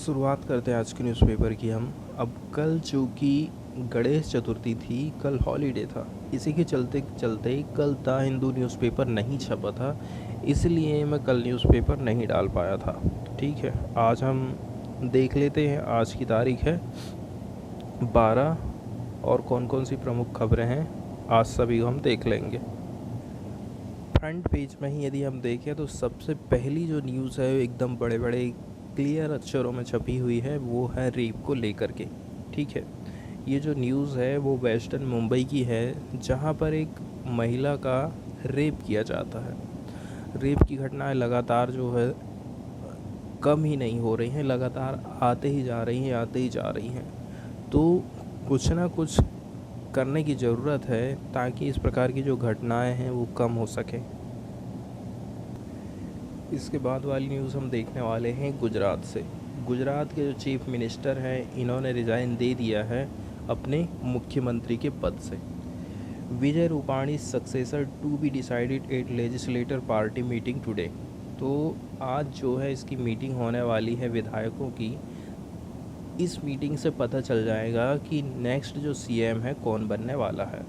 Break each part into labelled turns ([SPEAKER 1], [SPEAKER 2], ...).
[SPEAKER 1] शुरुआत करते हैं आज के न्यूज़पेपर की हम। अब कल चूँकि गणेश चतुर्थी थी, कल हॉलीडे था। इसी के चलते चलते कल द हिंदू न्यूज़पेपर नहीं छपा था, इसलिए मैं कल न्यूज़पेपर नहीं डाल पाया था। ठीक है, आज हम देख लेते हैं। आज की तारीख है 12 और कौन कौन सी प्रमुख खबरें हैं आज सभी को हम देख लेंगे। फ्रंट पेज में ही यदि हम देखें तो सबसे पहली जो न्यूज़ है एकदम बड़े बड़े क्लियर अक्षरों में छपी हुई है, वो है रेप को लेकर के। ठीक है, ये जो न्यूज़ है वो वेस्टर्न मुंबई की है, जहाँ पर एक महिला का रेप किया जाता है। रेप की घटनाएं लगातार जो है कम ही नहीं हो रही हैं, लगातार आते ही जा रही हैं। तो कुछ ना कुछ करने की ज़रूरत है ताकि इस प्रकार की जो घटनाएं हैं वो कम हो सकें। इसके बाद वाली न्यूज़ हम देखने वाले हैं गुजरात से। गुजरात के जो चीफ मिनिस्टर हैं, इन्होंने रिज़ाइन दे दिया है अपने मुख्यमंत्री के पद से। Vijay Rupani successor to be decided at legislator party meeting today. तो आज जो है इसकी मीटिंग होने वाली है विधायकों की। इस मीटिंग से पता चल जाएगा कि नेक्स्ट जो सीएम है कौन बनने वाला है।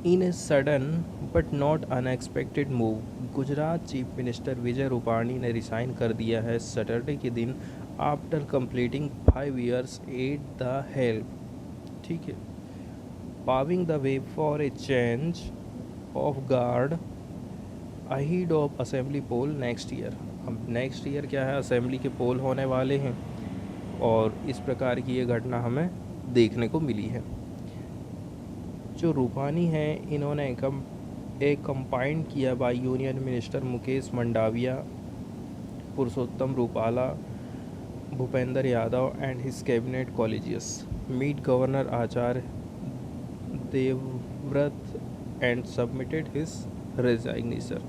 [SPEAKER 1] In a sudden but not unexpected move, Gujarat chief minister Vijay Rupani ने रिसाइन कर दिया है सैटरडे के दिन after completing 5 years at the helm. ठीक है, paving the way for a change of guard ahead of assembly poll next year. अब next year क्या है, असेंबली के पोल होने वाले हैं और इस प्रकार की ये घटना हमें देखने को मिली है। जो रूपानी हैं, इन्होंने एक कंपाइंड किया by union minister Mukesh Mandaviya, Purushottam Rupala, Bhupendra Yadav and his cabinet colleagues meet governor Acharya Devvrat and submitted his resignation.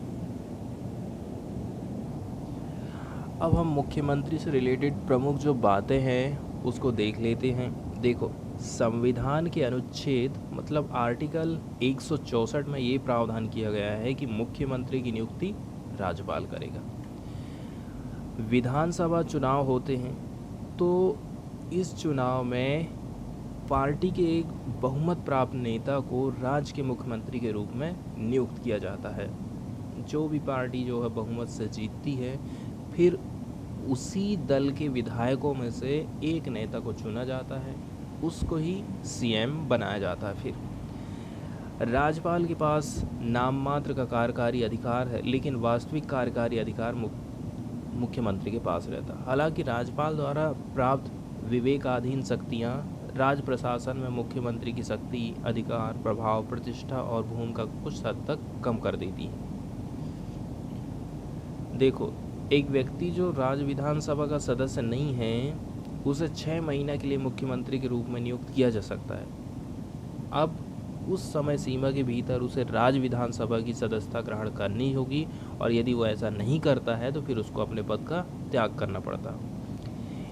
[SPEAKER 1] अब हम मुख्यमंत्री से रिलेटेड प्रमुख जो बातें हैं उसको देख लेते हैं। देखो, संविधान के अनुच्छेद मतलब आर्टिकल 164 में ये प्रावधान किया गया है कि मुख्यमंत्री की नियुक्ति राज्यपाल करेगा। विधानसभा चुनाव होते हैं तो इस चुनाव में पार्टी के एक बहुमत प्राप्त नेता को राज्य के मुख्यमंत्री के रूप में नियुक्त किया जाता है। जो भी पार्टी जो है बहुमत से जीतती है, फिर उसी दल के विधायकों में से एक नेता को चुना जाता है, उसको ही सीएम बनाया जाता है। फिर राज्यपाल के पास नाम मात्र का कार्यकारी अधिकार है, लेकिन वास्तविक कार्यकारी अधिकार मुख्यमंत्री के पास रहता है। हालांकि राज्यपाल द्वारा प्राप्त विवेकाधीन शक्तियाँ राज्य प्रशासन में मुख्यमंत्री की शक्ति, अधिकार, प्रभाव, प्रतिष्ठा और भूमिका कुछ हद तक कम कर देती है। देखो, एक व्यक्ति जो राज्य विधानसभा का सदस्य नहीं है, उसे 6 महीने के लिए मुख्यमंत्री के रूप में नियुक्त किया जा सकता है। अब उस समय सीमा के भीतर उसे राज्य विधानसभा की सदस्यता ग्रहण करनी होगी, और यदि वो ऐसा नहीं करता है तो फिर उसको अपने पद का त्याग करना पड़ता।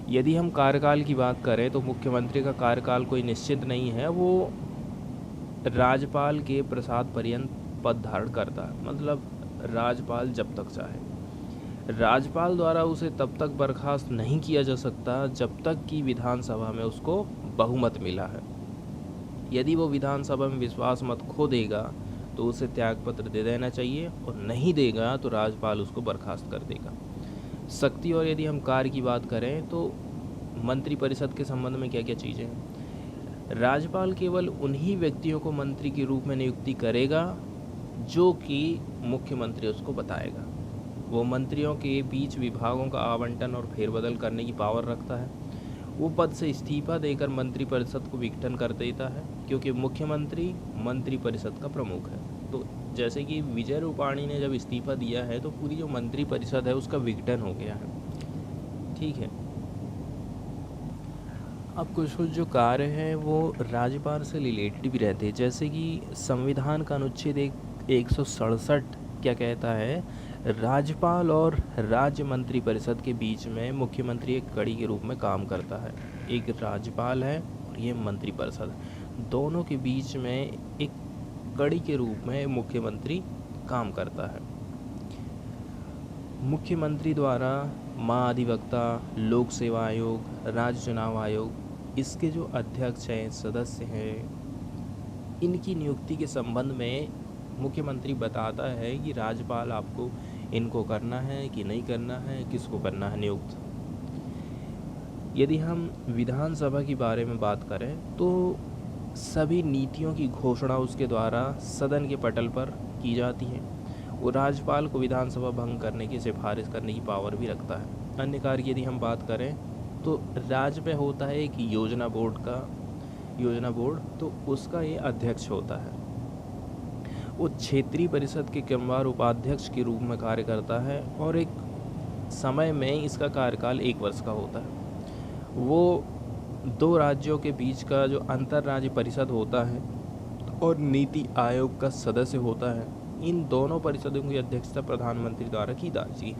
[SPEAKER 1] यदि हम कार्यकाल की बात करें तो मुख्यमंत्री का कार्यकाल कोई निश्चित नहीं है, वो राज्यपाल के प्रसाद पर्यंत पद धारण करता है, मतलब राज्यपाल जब तक चाहे। राज्यपाल द्वारा उसे तब तक बर्खास्त नहीं किया जा सकता जब तक कि विधानसभा में उसको बहुमत मिला है। यदि वो विधानसभा में विश्वास मत खो देगा तो उसे त्यागपत्र दे देना चाहिए, और नहीं देगा तो राज्यपाल उसको बर्खास्त कर देगा। शक्ति और यदि हम कार्य की बात करें तो मंत्रिपरिषद के संबंध में क्या क्या चीज़ें हैं। राज्यपाल केवल उन्हीं व्यक्तियों को मंत्री के रूप में नियुक्ति करेगा जो कि मुख्यमंत्री उसको बताएगा। वो मंत्रियों के बीच विभागों का आवंटन और फेरबदल करने की पावर रखता है। वो पद से इस्तीफा देकर मंत्रिपरिषद को विघटन कर देता है, क्योंकि मुख्यमंत्री मंत्रिपरिषद का प्रमुख है। तो जैसे कि विजय रूपाणी ने जब इस्तीफा दिया है तो पूरी जो मंत्रिपरिषद है उसका विघटन हो गया है। ठीक है, अब कुछ कुछ जो कार्य हैं वो राज्यपाल से रिलेटेड भी रहते हैं, जैसे कि संविधान का अनुच्छेद 167 क्या कहता है, राज्यपाल और राज्य मंत्रिपरिषद के बीच में मुख्यमंत्री एक कड़ी के रूप में काम करता है। एक राज्यपाल है और ये मंत्रिपरिषद, दोनों के बीच में एक कड़ी के रूप में मुख्यमंत्री काम करता है। मुख्यमंत्री द्वारा महाधिवक्ता, लोक सेवा आयोग, राज्य चुनाव आयोग, इसके जो अध्यक्ष हैं, सदस्य हैं, इनकी नियुक्ति के संबंध में मुख्यमंत्री बताता है कि राज्यपाल आपको इनको करना है कि नहीं करना है, किसको करना है नियुक्त। यदि हम विधानसभा के बारे में बात करें तो सभी नीतियों की घोषणा उसके द्वारा सदन के पटल पर की जाती है। वो राज्यपाल को विधानसभा भंग करने की सिफारिश करने की पावर भी रखता है। अन्य कार्य यदि हम बात करें तो राज्य में होता है एक योजना बोर्ड, तो उसका ये अध्यक्ष होता है। वो क्षेत्रीय परिषद के क्रमवार उपाध्यक्ष के रूप में कार्य करता है और एक समय में इसका कार्यकाल 1 वर्ष का होता है। वो 2 राज्यों के बीच का जो अंतर राज्य परिषद होता है और नीति आयोग का सदस्य होता है, इन दोनों परिषदों की अध्यक्षता प्रधानमंत्री द्वारा की जाती है।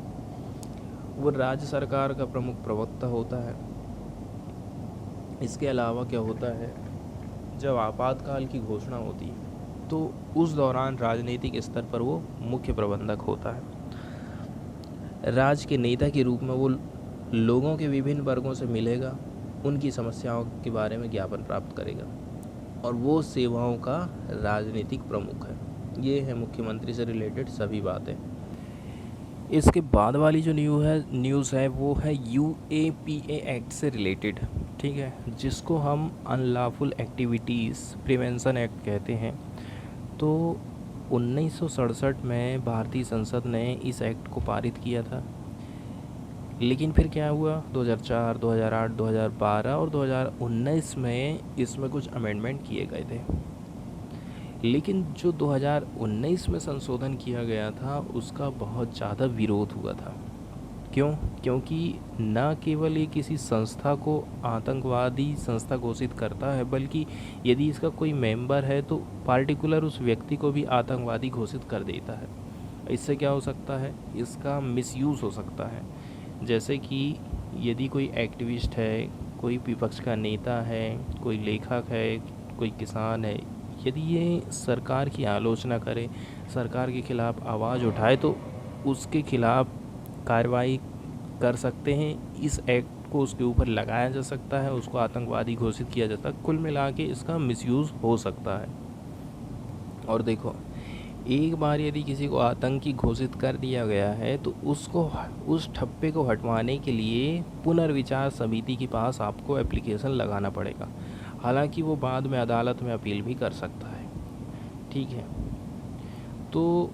[SPEAKER 1] वो राज्य सरकार का प्रमुख प्रवक्ता होता है। इसके अलावा क्या होता है, जब आपातकाल की घोषणा होती है तो उस दौरान राजनीतिक स्तर पर वो मुख्य प्रबंधक होता है। राज्य के नेता के रूप में वो लोगों के विभिन्न वर्गों से मिलेगा, उनकी समस्याओं के बारे में ज्ञापन प्राप्त करेगा और वो सेवाओं का राजनीतिक प्रमुख है। ये है मुख्यमंत्री से रिलेटेड सभी बातें। इसके बाद वाली जो न्यूज़ है वो है UAPA एक्ट से रिलेटेड, ठीक है, जिसको हम अनलॉफुल एक्टिविटीज़ प्रिवेंशन एक्ट कहते हैं। तो 1967 में भारतीय संसद ने इस एक्ट को पारित किया था, लेकिन फिर क्या हुआ, 2004, 2008, 2012 और 2019 में इसमें कुछ अमेंडमेंट किए गए थे। लेकिन जो 2019 में संशोधन किया गया था उसका बहुत ज़्यादा विरोध हुआ था। क्यों? क्योंकि न केवल ये किसी संस्था को आतंकवादी संस्था घोषित करता है, बल्कि यदि इसका कोई मेंबर है तो पार्टिकुलर उस व्यक्ति को भी आतंकवादी घोषित कर देता है। इससे क्या हो सकता है, इसका मिसयूज़ हो सकता है। जैसे कि यदि कोई एक्टिविस्ट है, कोई विपक्ष का नेता है, कोई लेखक है, कोई किसान है, यदि ये सरकार की आलोचना करे, सरकार के खिलाफ़ आवाज़ उठाए तो उसके खिलाफ़ कार्रवाई कर सकते हैं। इस एक्ट को उसके ऊपर लगाया जा सकता है, उसको आतंकवादी घोषित किया जाता है। कुल मिला के इसका मिसयूज़ हो सकता है। और देखो, एक बार यदि किसी को आतंकी घोषित कर दिया गया है तो उसको उस ठप्पे को हटवाने के लिए पुनर्विचार समिति के पास आपको एप्लीकेशन लगाना पड़ेगा। हालांकि वो बाद में अदालत में अपील भी कर सकता है, ठीक है। तो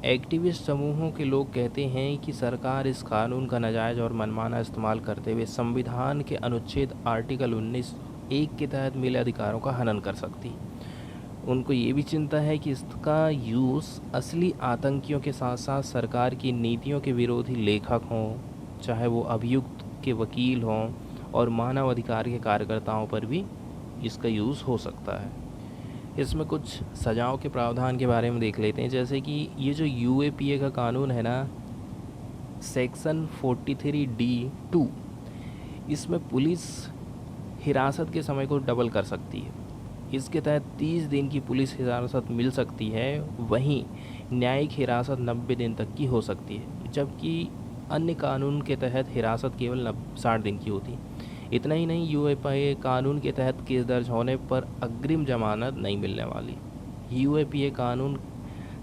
[SPEAKER 1] एक्टिविस्ट समूहों के लोग कहते हैं कि सरकार इस कानून का नाजायज़ और मनमाना इस्तेमाल करते हुए संविधान के अनुच्छेद आर्टिकल 19(1) के तहत मिले अधिकारों का हनन कर सकती। उनको ये भी चिंता है कि इसका यूज़ असली आतंकियों के साथ साथ सरकार की नीतियों के विरोधी लेखक हों, चाहे वो अभियुक्त के वकील हों, और मानव अधिकार के कार्यकर्ताओं पर भी इसका यूज़ हो सकता है। इसमें कुछ सजाओं के प्रावधान के बारे में देख लेते हैं। जैसे कि ये जो UAPA का कानून है ना, सेक्शन 43D(2), इसमें पुलिस हिरासत के समय को डबल कर सकती है। इसके तहत 30 दिन की पुलिस हिरासत मिल सकती है, वहीं न्यायिक हिरासत 90 दिन तक की हो सकती है, जबकि अन्य कानून के तहत हिरासत केवल 60 दिन की होती है। इतना ही नहीं, UAPA कानून के तहत केस दर्ज होने पर अग्रिम जमानत नहीं मिलने वाली। UAPA कानून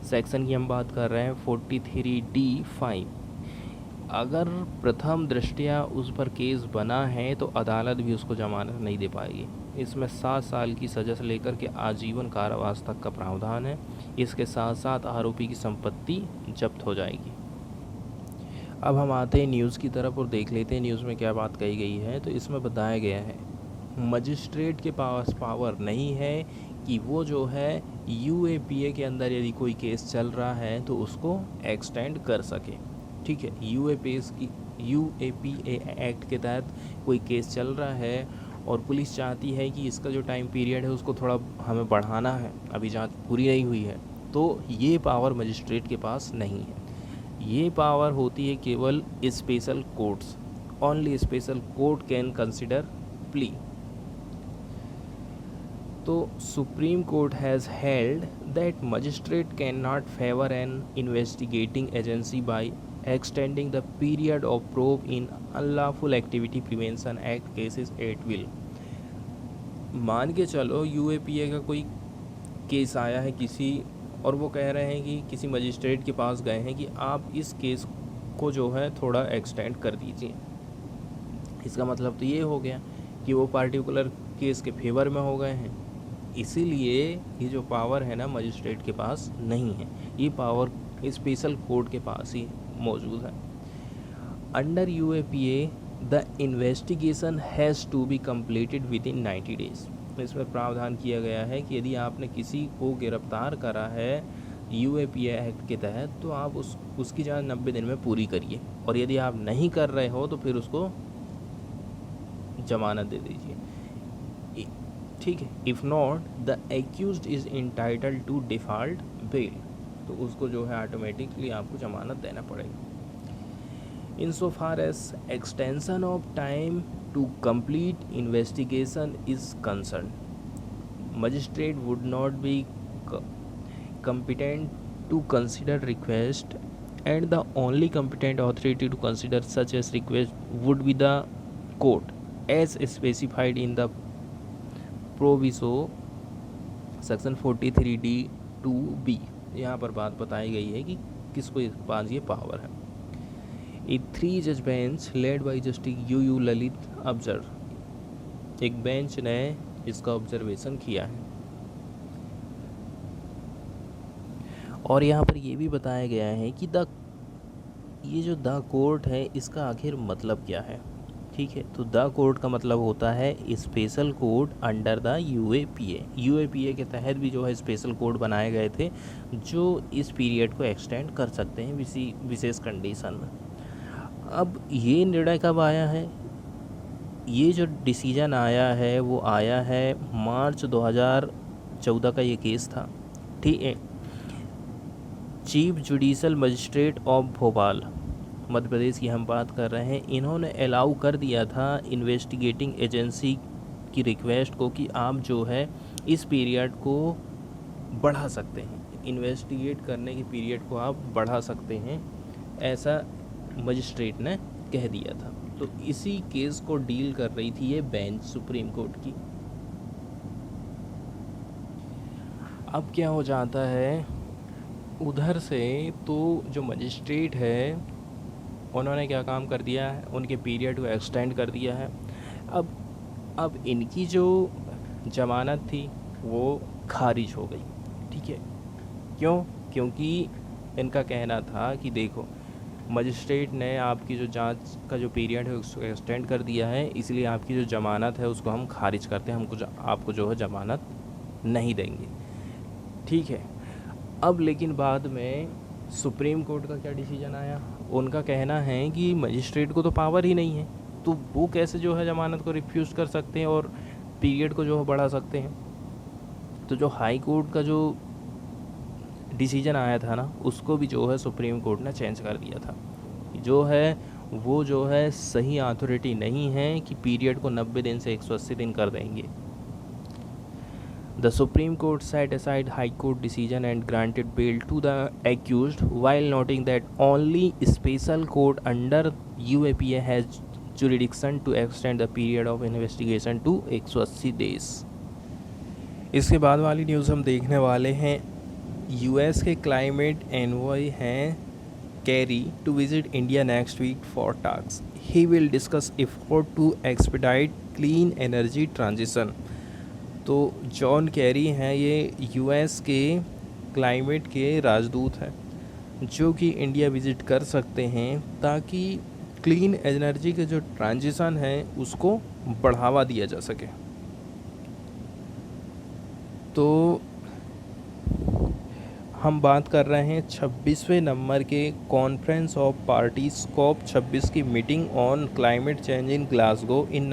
[SPEAKER 1] सेक्शन की हम बात कर रहे हैं 43D(5), अगर प्रथम दृष्टया उस पर केस बना है तो अदालत भी उसको जमानत नहीं दे पाएगी। इसमें 7 साल की सज़ा से लेकर के आजीवन कारावास तक का प्रावधान है। इसके साथ साथ आरोपी की संपत्ति जब्त हो जाएगी। अब हम आते हैं न्यूज़ की तरफ और देख लेते हैं न्यूज़ में क्या बात कही गई है। तो इसमें बताया गया है मजिस्ट्रेट के पास पावर नहीं है कि वो जो है UAPA के अंदर यदि कोई केस चल रहा है तो उसको एक्सटेंड कर सके, ठीक है। UAPA एक्ट के तहत कोई केस चल रहा है और पुलिस चाहती है कि इसका जो टाइम पीरियड है उसको थोड़ा हमें बढ़ाना है, अभी जांच पूरी नहीं हुई है, तो ये पावर मजिस्ट्रेट के पास नहीं है। ये पावर होती है केवल special courts. Only special court can consider plea. तो supreme court has held that magistrate can not favour an investigating agency by extending the period of probe in unlawful activity prevention act cases at will। मान के चलो UAPA का कोई case आया है किसी, और वो कह रहे हैं कि किसी मजिस्ट्रेट के पास गए हैं कि आप इस केस को जो है थोड़ा एक्सटेंड कर दीजिए। इसका मतलब तो ये हो गया कि वो पार्टिकुलर केस के फेवर में हो गए हैं, इसीलिए ये जो पावर है ना मजिस्ट्रेट के पास नहीं है, ये पावर स्पेशल कोर्ट के पास ही मौजूद है। Under UAPA the investigation has to be completed within 90 days. इसमें प्रावधान किया गया है कि यदि आपने किसी को गिरफ्तार करा है यूएपीए एक्ट के तहत तो आप उसकी जांच 90 दिन में पूरी करिए, और यदि आप नहीं कर रहे हो तो फिर उसको जमानत दे दीजिए, ठीक है। If not the accused is entitled to default bail, तो उसको जो है ऑटोमेटिकली आपको जमानत देना पड़ेगा। In so far as extension of time to complete investigation is concerned, magistrate would not be competent to consider request, and the only competent authority to consider such as request would be the court as specified in the proviso section 43D 2B। यहाँ पर बात बताई गई है कि किसको पास ये power है। ए 3 जज bench led by justice U Lalit observe, एक बेंच ने इसका ऑब्जर्वेशन किया है, और यहाँ पर ये भी बताया गया है कि ये जो द कोर्ट है इसका आखिर मतलब क्या है, ठीक है। तो द कोर्ट का मतलब होता है special court under the UAPA. UAPA के तहत भी जो है स्पेशल कोर्ट बनाए गए थे जो इस पीरियड को एक्सटेंड कर सकते हैं विशेष कंडीशन में। अब ये निर्णय कब आया है, ये जो डिसीजन आया है वो आया है मार्च 2014 का ये केस था, ठीक है। Chief judicial magistrate of Bhopal Madhya Pradesh की हम बात कर रहे हैं, इन्होंने अलाउ कर दिया था इन्वेस्टिगेटिंग एजेंसी की रिक्वेस्ट को कि आप जो है इस पीरियड को बढ़ा सकते हैं, इन्वेस्टिगेट करने की पीरियड को आप बढ़ा सकते हैं, ऐसा मजिस्ट्रेट ने कह दिया था। तो इसी केस को डील कर रही थी ये बेंच सुप्रीम कोर्ट की। अब क्या हो जाता है उधर से, तो जो मजिस्ट्रेट है उन्होंने क्या काम कर दिया है, उनके पीरियड को एक्सटेंड कर दिया है। अब इनकी जो जमानत थी वो खारिज हो गई, ठीक है। क्यों? क्योंकि इनका कहना था कि देखो मजिस्ट्रेट ने आपकी जो जांच का जो पीरियड है उसको एक्सटेंड कर दिया है, इसलिए आपकी जो जमानत है उसको हम खारिज करते हैं, आपको जो है जमानत नहीं देंगे, ठीक है। अब लेकिन बाद में सुप्रीम कोर्ट का क्या डिसीजन आया, उनका कहना है कि मजिस्ट्रेट को तो पावर ही नहीं है, तो वो कैसे जो है ज़मानत को रिफ्यूज़ कर सकते हैं और पीरियड को जो है बढ़ा सकते हैं। तो जो हाई कोर्ट का जो डिसीजन आया था ना उसको भी जो है सुप्रीम कोर्ट ने चेंज कर दिया था, जो है वो जो है सही अथॉरिटी नहीं है कि पीरियड को 90 दिन से 180 दिन कर देंगे। The Supreme Court set aside High Court decision and granted bail to the accused while noting that only special court under UAPA has jurisdiction to extend the period of investigation to 180 days। इसके बाद वाली news हम देखने वाले हैं, US के climate envoy हैं Kerry to visit India next week for talks. He will discuss effort to expedite clean energy transition. तो जॉन कैरी हैं ये यूएस के क्लाइमेट के राजदूत हैं जो कि इंडिया विज़िट कर सकते हैं ताकि क्लीन एनर्जी के जो ट्रांजिशन है उसको बढ़ावा दिया जा सके। तो हम बात कर रहे हैं 26वें नंबर के कॉन्फ्रेंस ऑफ पार्टीज COP 26 की meeting on climate change in Glasgow in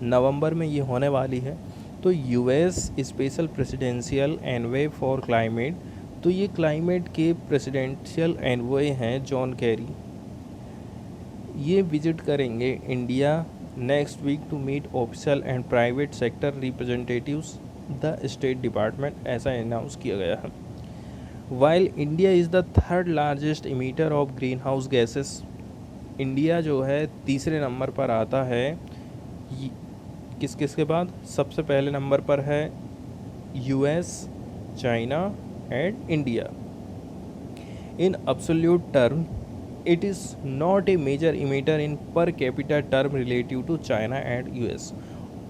[SPEAKER 1] November में ये होने वाली है। तो US special presidential envoy for climate, तो ये क्लाइमेट के प्रेसिडेंशियल एनवे हैं जॉन कैरी, ये विजिट करेंगे India next week to meet official and private sector representatives the state department, ऐसा अनाउंस किया गया है। While India is the third largest emitter of green house gases, India जो है तीसरे नंबर पर आता है। किस किस के बाद? सबसे पहले नंबर पर है US, China and India. In absolute term it is not a major emitter in per capita term relative to China and US.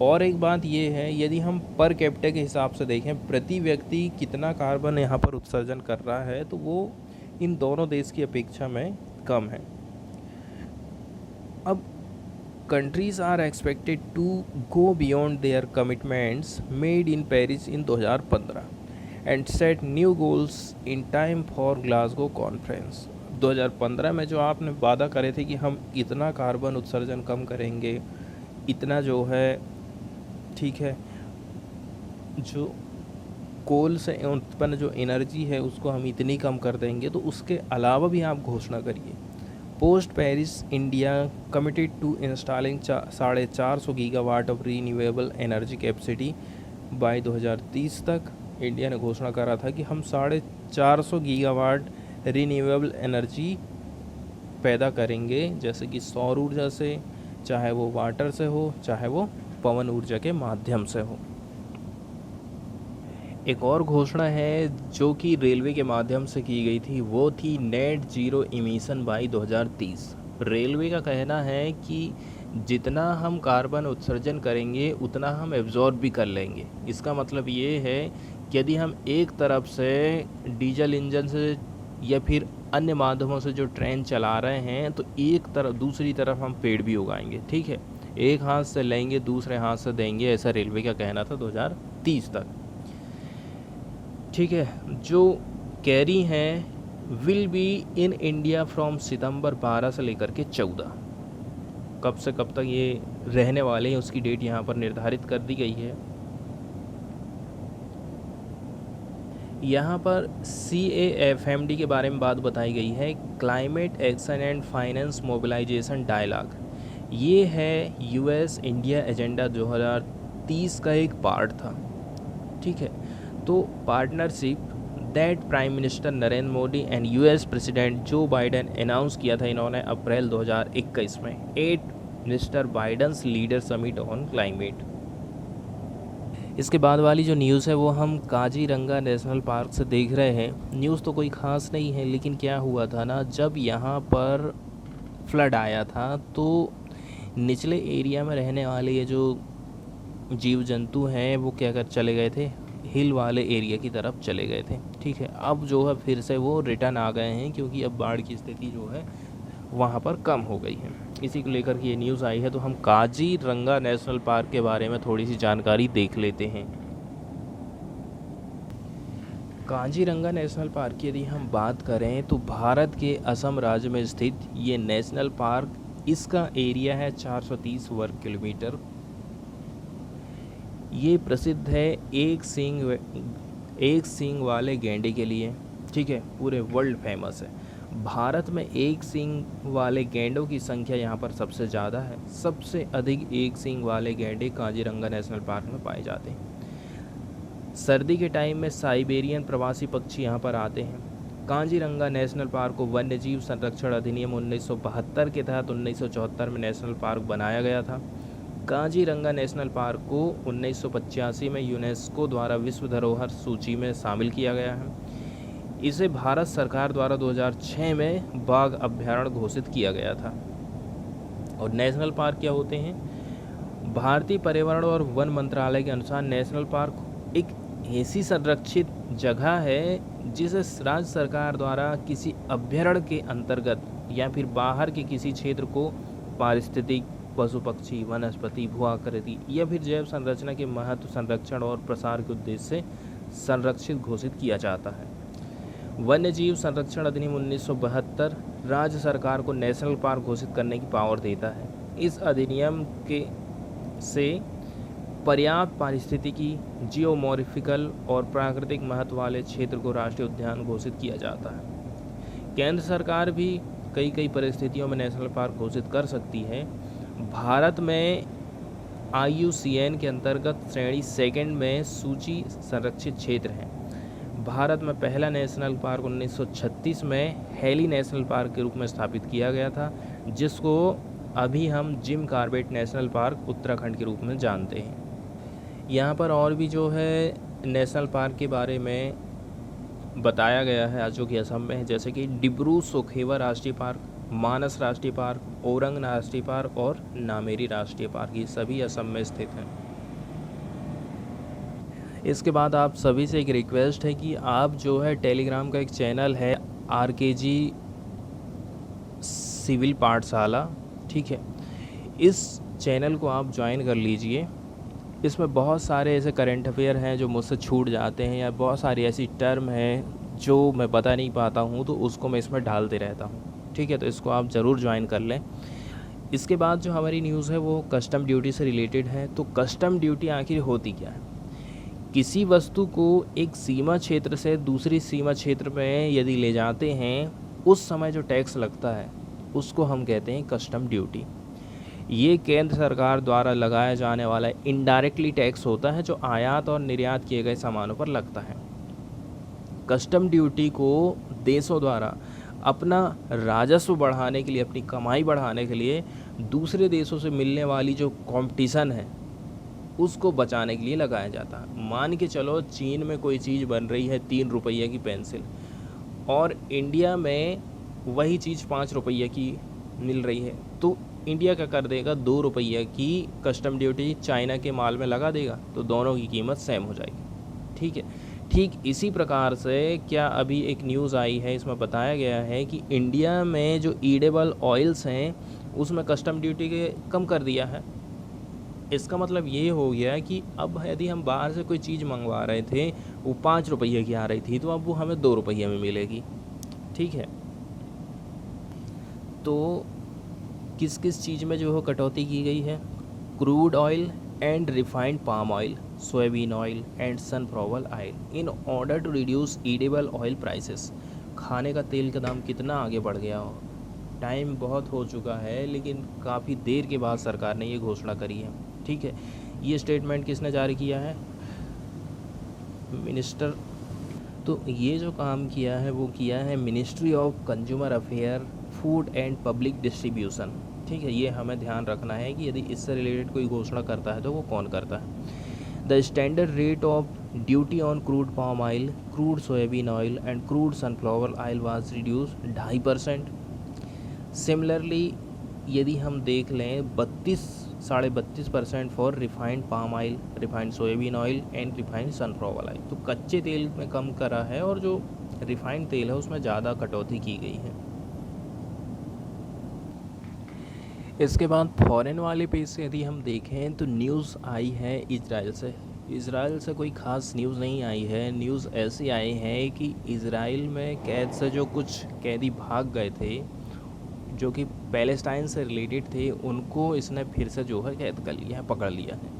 [SPEAKER 1] और एक बात ये है, यदि हम पर कैपिटा के हिसाब से देखें, प्रति व्यक्ति कितना कार्बन यहाँ पर उत्सर्जन कर रहा है, तो वो इन दोनों देश की अपेक्षा में कम है। अब countries are expected to go beyond their commitments made in Paris in 2015 and set new goals in time for Glasgow conference। 2015 में जो आपने वादा करे थे कि हम इतना कार्बन उत्सर्जन कम करेंगे, इतना जो है, ठीक है, जो कोल से उत्पन्न जो एनर्जी है उसको हम इतनी कम कर देंगे, तो उसके अलावा भी आप घोषणा करिए। Post Paris India committed to installing 450 gigawatt of renewable energy capacity by 2030 तक। इंडिया ने घोषणा करा था कि हम 450 गीगावाट रीन्यूएबल एनर्जी पैदा करेंगे, जैसे कि सौर ऊर्जा से, चाहे वो वाटर से हो, चाहे वो पवन ऊर्जा के माध्यम से हो। एक और घोषणा है जो कि रेलवे के माध्यम से की गई थी, वो थी net zero emission by 2030। Railway का कहना है कि जितना हम कार्बन उत्सर्जन करेंगे उतना हम एब्जॉर्ब भी कर लेंगे। इसका मतलब ये है कि यदि हम एक तरफ से डीजल इंजन से या फिर अन्य माध्यमों से जो ट्रेन चला रहे हैं, तो एक तरफ दूसरी तरफ हम पेड़ भी उगाएंगे। ठीक है, एक हाथ से लेंगे दूसरे हाथ से देंगे, ऐसा रेलवे का कहना था 2030 तक। ठीक है, जो कैरी हैं will be in India from September 12 से लेकर के 14। कब से कब तक ये रहने वाले हैं उसकी डेट यहाँ पर निर्धारित कर दी गई है। यहाँ पर CAFMD के बारे में बात बताई गई है, climate action and finance mobilisation dialogue. ये है US इंडिया एजेंडा 2030 का एक पार्ट था। ठीक है, तो partnership that prime minister Narendra Modi and US president Joe Biden announce किया था इन्होंने अप्रैल 2021 में 8 mister Biden's leader summit on climate. इसके बाद वाली जो न्यूज़ है वो हम काजीरंगा नेशनल पार्क से देख रहे हैं। न्यूज़ तो कोई ख़ास नहीं है, लेकिन क्या हुआ था ना, जब यहाँ पर फ्लड आया था तो निचले एरिया में रहने वाले ये जो जीव जंतु हैं वो क्या कर चले गए थे, हिल वाले एरिया की तरफ चले गए थे। ठीक है, अब जो है फिर से वो रिटर्न आ गए हैं, क्योंकि अब बाढ़ की स्थिति जो है वहाँ पर कम हो गई है। इसी को लेकर के ये न्यूज़ आई है। तो हम काजीरंगा नेशनल पार्क के बारे में थोड़ी सी जानकारी देख लेते हैं। काजीरंगा नेशनल पार्क की यदि हम बात करें तो भारत के असम राज्य में स्थित ये नेशनल पार्क, इसका एरिया है 430 वर्ग किलोमीटर। ये प्रसिद्ध है एक सींग वाले गैंडे के लिए। ठीक है, पूरे वर्ल्ड फेमस है। भारत में एक सींग वाले गैंडों की संख्या यहाँ पर सबसे ज़्यादा है। सबसे अधिक एक सींग वाले गैंडे काजीरंगा नेशनल पार्क में पाए जाते हैं। सर्दी के टाइम में साइबेरियन प्रवासी पक्षी यहाँ पर आते हैं। काजीरंगा नेशनल पार्क को वन्यजीव संरक्षण अधिनियम 1972 के तहत 1974 में नेशनल पार्क बनाया गया था। काजीरंगा नेशनल पार्क को 1985 में यूनेस्को द्वारा विश्व धरोहर सूची में शामिल किया गया है। इसे भारत सरकार द्वारा 2006 में बाघ अभ्यारण्य घोषित किया गया था। और नेशनल पार्क क्या होते हैं? भारतीय पर्यावरण और वन मंत्रालय के अनुसार नेशनल पार्क एक ऐसी संरक्षित जगह है जिसे राज्य सरकार द्वारा किसी अभ्यारण्य के अंतर्गत या फिर बाहर के किसी क्षेत्र को पारिस्थितिक, पशु पक्षी, वनस्पति, भू आकृति या फिर जैव संरचना के महत्व, संरक्षण और प्रसार के उद्देश्य से संरक्षित घोषित किया जाता है। वन्यजीव संरक्षण अधिनियम 1972 राज्य सरकार को नेशनल पार्क घोषित करने की पावर देता है। इस अधिनियम के से पर्याप्त पारिस्थितिकी, जियोमॉर्फिकल और प्राकृतिक महत्व वाले क्षेत्र को राष्ट्रीय उद्यान घोषित किया जाता है। केंद्र सरकार भी कई परिस्थितियों में नेशनल पार्क घोषित कर सकती है। भारत में IUCN के अंतर्गत श्रेणी 2 में सूची संरक्षित क्षेत्र हैं। भारत में पहला नेशनल पार्क 1936 में हेली नेशनल पार्क के रूप में स्थापित किया गया था, जिसको अभी हम Jim Corbett national park Uttarakhand के रूप में जानते हैं। यहाँ पर और भी जो है नेशनल पार्क के बारे में बताया गया है जो कि असम में है, जैसे कि डिब्रू सोखेवा राष्ट्रीय पार्क, मानस राष्ट्रीय पार्क, ओरंग राष्ट्रीय पार्क और नामेरी राष्ट्रीय पार्क, ये सभी असम में स्थित हैं। इसके बाद आप सभी से एक रिक्वेस्ट है कि आप जो है टेलीग्राम का एक चैनल है RKG सिविल पाठशाला, ठीक है, इस चैनल को आप ज्वाइन कर लीजिए। इसमें बहुत सारे ऐसे करंट अफेयर हैं जो मुझसे छूट जाते हैं, या बहुत सारी ऐसी टर्म हैं जो मैं बता नहीं पाता हूँ, तो उसको मैं इसमें डालते रहता हूँ, ठीक है। तो इसको आप ज़रूर ज्वाइन कर लें। इसके बाद जो हमारी न्यूज़ है वो कस्टम ड्यूटी से रिलेटेड है। तो कस्टम ड्यूटी आखिर होती क्या है? किसी वस्तु को एक सीमा क्षेत्र से दूसरी सीमा क्षेत्र में यदि ले जाते हैं, उस समय जो टैक्स लगता है उसको हम कहते हैं कस्टम ड्यूटी। ये केंद्र सरकार द्वारा लगाया जाने वाला इनडायरेक्टली टैक्स होता है जो आयात और निर्यात किए गए सामानों पर लगता है। कस्टम ड्यूटी को देशों द्वारा अपना राजस्व बढ़ाने के लिए, अपनी कमाई बढ़ाने के लिए दूसरे देशों से मिलने वाली जो कंपटीशन है उसको बचाने के लिए लगाया जाता है। मान के चलो चीन में कोई चीज़ बन रही है 3 रुपये की पेंसिल, और इंडिया में वही चीज़ 5 रुपये की मिल रही है, तो इंडिया क्या कर देगा, 2 रुपये की कस्टम ड्यूटी चाइना के माल में लगा देगा, तो दोनों की कीमत सेम हो जाएगी, ठीक है। ठीक इसी प्रकार से क्या अभी एक न्यूज़ आई है, इसमें बताया गया है कि इंडिया में जो ईडेबल ऑयल्स हैं उसमें कस्टम ड्यूटी के कम कर दिया है। इसका मतलब ये हो गया कि अब यदि हम बाहर से कोई चीज़ मंगवा रहे थे वो 5 रुपये की आ रही थी, तो अब वो हमें 2 रुपये में मिलेगी, ठीक है। तो किस किस चीज़ में जो है कटौती की गई है? Crude oil and refined palm oil, soybean oil and sunflower oil in order to reduce edible oil prices. खाने का तेल का दाम कितना आगे बढ़ गया हो, टाइम बहुत हो चुका है, लेकिन काफ़ी देर के बाद सरकार ने ये घोषणा करी है, ठीक है। ये स्टेटमेंट किसने जारी किया है? मिनिस्टर। तो ये जो काम किया है वो किया है ministry of consumer affair, food and public distribution, ठीक है। ये हमें ध्यान रखना है कि यदि इससे रिलेटेड कोई घोषणा करता है तो वो कौन करता है। The standard rate of duty on crude palm oil, crude soybean oil and crude sunflower oil was reduce 2.5%। Similarly यदि हम देख लें 32.5% for refined palm oil, refined soybean oil and refined sunflower oil. तो कच्चे तेल में कम करा है और जो रिफाइंड तेल है उसमें ज़्यादा कटौती की गई है। इसके बाद फॉरेन वाले पेज से यदि हम देखें तो न्यूज़ आई है इजराइल से। इजराइल से कोई ख़ास न्यूज़ नहीं आई है। न्यूज़ ऐसी आई है कि इजराइल में कैद से जो कुछ कैदी भाग गए थे जो कि पैलेस्टाइन से रिलेटेड थे, उनको इसने फिर से जो है कैद कर लिया है, पकड़ लिया है।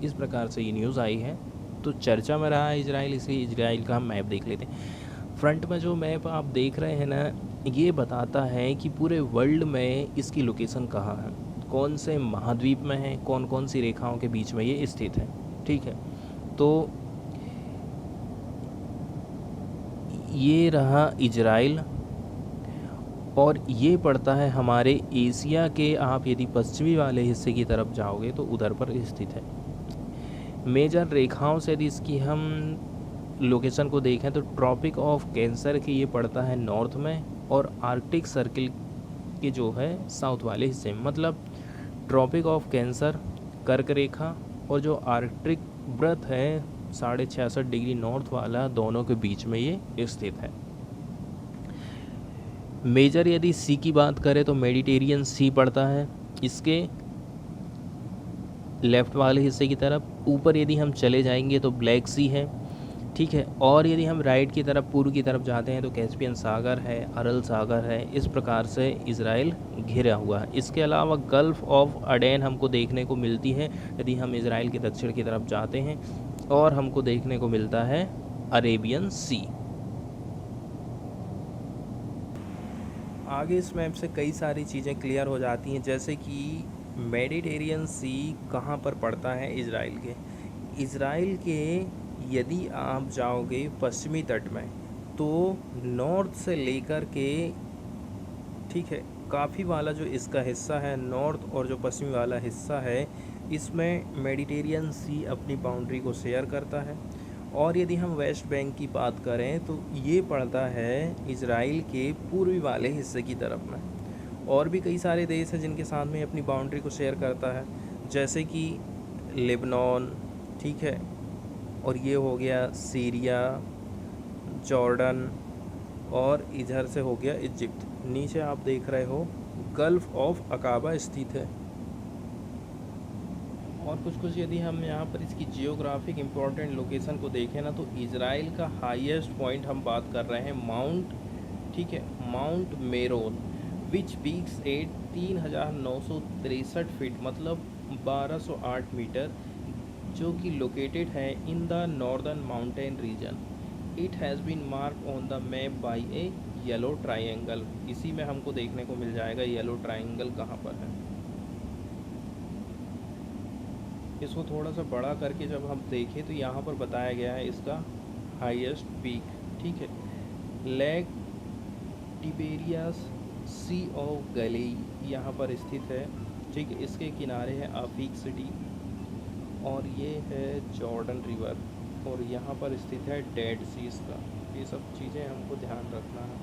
[SPEAKER 1] इस प्रकार से ये न्यूज़ आई है। तो चर्चा में रहा है इजराइल, इसलिए इजराइल का हम मैप देख लेते हैं। फ्रंट में जो मैप आप देख रहे हैं ना, ये बताता है कि पूरे वर्ल्ड में इसकी लोकेशन कहाँ है, कौन से महाद्वीप में है, कौन कौन सी रेखाओं के बीच में ये स्थित है, ठीक है। तो ये रहा इजराइल, और ये पड़ता है हमारे एशिया के, आप यदि पश्चिमी वाले हिस्से की तरफ जाओगे तो उधर पर स्थित है। मेजर रेखाओं से यदि इसकी हम लोकेशन को देखें तो ट्रॉपिक ऑफ कैंसर के ये पड़ता है नॉर्थ में, और आर्कटिक सर्किल के जो है साउथ वाले हिस्से में। मतलब ट्रॉपिक ऑफ कैंसर, कर्क रेखा, और जो आर्कटिक व्रत है 66.5 डिग्री नॉर्थ वाला, दोनों के बीच में ये स्थित है। मेजर यदि सी की बात करें तो मेडिटेरियन सी पड़ता है इसके लेफ़्ट वाले हिस्से की तरफ। ऊपर यदि हम चले जाएंगे तो ब्लैक सी है, ठीक है। और यदि हम राइट की तरफ, पूर्व की तरफ जाते हैं तो कैस्पियन सागर है, अरल सागर है। इस प्रकार से इजराइल घिरा हुआ है। इसके अलावा गल्फ़ ऑफ अडेन हमको देखने को मिलती है यदि हम इजराइल के दक्षिण की तरफ जाते हैं, और हमको देखने को मिलता है अरेबियन सी। आगे इस मैप से कई सारी चीज़ें क्लियर हो जाती हैं, जैसे कि मेडिटेरियन सी कहाँ पर पड़ता है इजराइल के। इजराइल के यदि आप जाओगे पश्चिमी तट में तो नॉर्थ से लेकर के, ठीक है, काफ़ी वाला जो इसका हिस्सा है नॉर्थ और जो पश्चिमी वाला हिस्सा है, इसमें मेडिटेरियन सी अपनी बाउंड्री को शेयर करता है। और यदि हम वेस्ट बैंक की बात करें तो ये पड़ता है इजराइल के पूर्वी वाले हिस्से की तरफ में। और भी कई सारे देश हैं जिनके साथ में अपनी बाउंड्री को शेयर करता है, जैसे कि लेबनान, ठीक है, और ये हो गया सीरिया, जॉर्डन, और इधर से हो गया इजिप्ट। नीचे आप देख रहे हो गल्फ ऑफ अकाबा स्थित है। और कुछ यदि हम यहाँ पर इसकी जियोग्राफिक इम्पोर्टेंट लोकेशन को देखें ना, तो इजराइल का हाईएस्ट पॉइंट हम बात कर रहे हैं माउंट, ठीक है, mount Meron, which peaks at 3963 feet, मतलब 1208 मीटर, जो कि लोकेटेड है in the northern mountain region. It has been mark on the map by a yellow triangle. इसी में हमको देखने को मिल जाएगा येलो ट्राइंगल कहाँ पर है। इसको थोड़ा सा बड़ा करके जब हम देखें तो यहाँ पर बताया गया है इसका हाईएस्ट पीक, ठीक है, lake Tiberias sea of Galilee यहाँ पर स्थित है, ठीक है। इसके किनारे है अफीक सिटी, और ये है जॉर्डन रिवर, और यहाँ पर स्थित है डेड सीज का। ये सब चीज़ें हमको ध्यान रखना है।